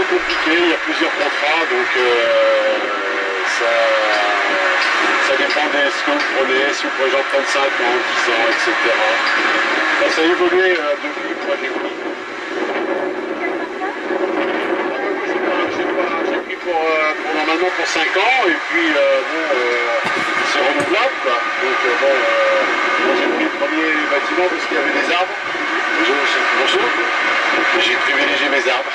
c'est compliqué, il y a plusieurs contrats, donc ça dépend de ce que vous prenez, si vous prenez genre 35 ans, 10 ans, etc. Ben, ça a évolué depuis que moi j'ai pris. J'ai pris pour normalement pour 5 ans, et puis c'est renouvelable, quoi. Donc moi j'ai pris le premier bâtiment parce qu'il y avait des arbres. Bonjour. J'ai privilégié mes arbres.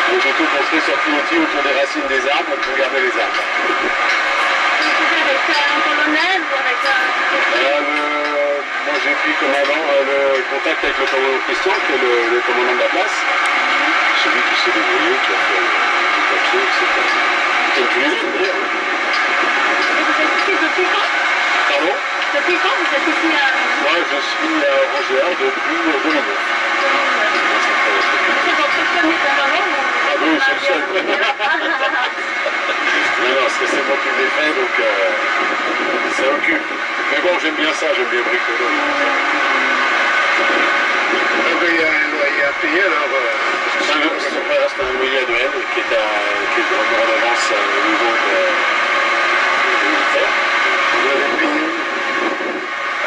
Donc j'ai tout construit sur pilotis autour des racines des arbres pour garder les arbres. Avec un colonel ou avec un... Moi j'ai pris le contact avec le commandant Christian, qui est le commandant de la place. Celui qui s'est débrouillé, qui a fait du papier, etc. Comme tous les autres d'ailleurs. Et vous êtes ici depuis quand? Pardon? Depuis quand vous êtes ici à... Moi je suis à Orangère depuis 2009. C'est votre premier permanent ou... Ah oui, c'est le seul. Non, c'est moi qui l'ai fait, donc ça occupe. Mais bon, j'aime bien ça, j'aime bien bricoler. Donc il y a un loyer à payer alors. C'est un loyer annuel qui est en redevance au niveau des militaires. Vous l'avez payé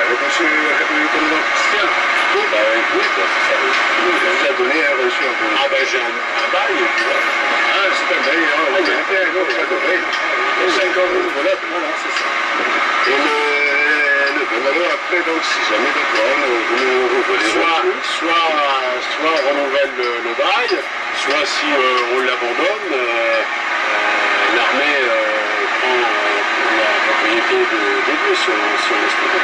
avec monsieur le commandant Christian. Oui, c'est ça. Il vous a donné un reçu un peu. Ah ben j'ai un bail, et puis voilà. Ah, c'est un bail, hein, vous avez fait un autre, pas de bail. Pour 5 ans renouvelable. Voilà, c'est ça. Et alors après, donc, si jamais d'accord, vous revenez. Soit on renouvelle le bail, soit si on l'abandonne, l'armée prend la propriété des lieux si on laisse tomber.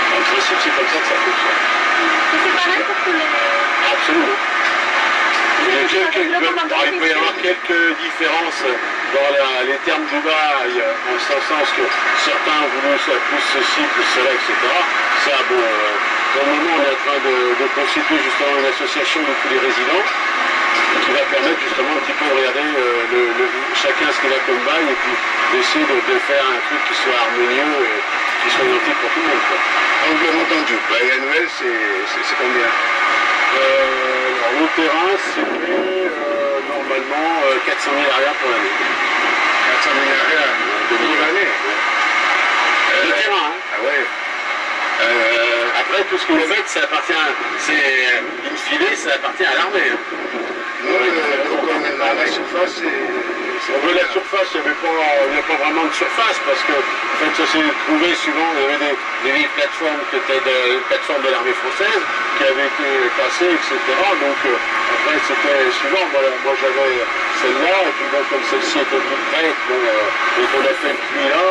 En principe, c'est comme ça que ça fonctionne. C'est pareil pour tous les... Absolument. Il peut y avoir quelques différences dans les termes du bail, en ce sens que certains ont voulu plus ceci, plus cela, etc. Ça, bon, pour le moment, on est en train de constituer justement une association de tous les résidents qui va permettre justement un petit peu de regarder chacun ce qu'il a comme bail et puis d'essayer de faire un truc qui soit harmonieux et qui soit identique pour tout le monde, quoi. Donc le montant du bail annuel, c'est combien? Alors le terrain, c'était normalement 400 000 arrière pour l'année. 400 000 arrière pour l'année. Le terrain, hein. Ah ouais. Après, tout ce que vous faites, ça appartient, in fine, ça appartient à l'armée. Hein. Donc la surface, La surface, il n'y a pas vraiment de surface parce que en fait, ça s'est trouvé souvent, il y avait des vieilles plateformes qui étaient des plateformes de l'armée française qui avaient été cassées, etc. Donc après, c'était suivant. Moi j'avais celle-là, et puis bon, comme celle-ci était plus prête, et qu'on a fait le puits là,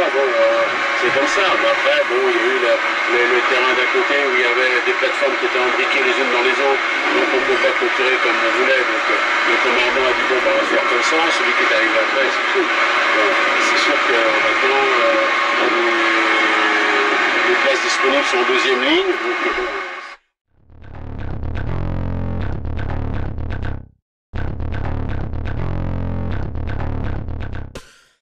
c'est comme ça. Mais après, bon, il y a eu le terrain d'à côté où il y avait des plateformes qui étaient imbriquées les unes dans les autres, donc on ne peut pas clôturer comme on voulait. Donc le commandant a dit bon, on va faire comme ça, celui qui est arrivé après, c'est tout. C'est sûr que maintenant, les places disponibles sont en deuxième ligne. Donc,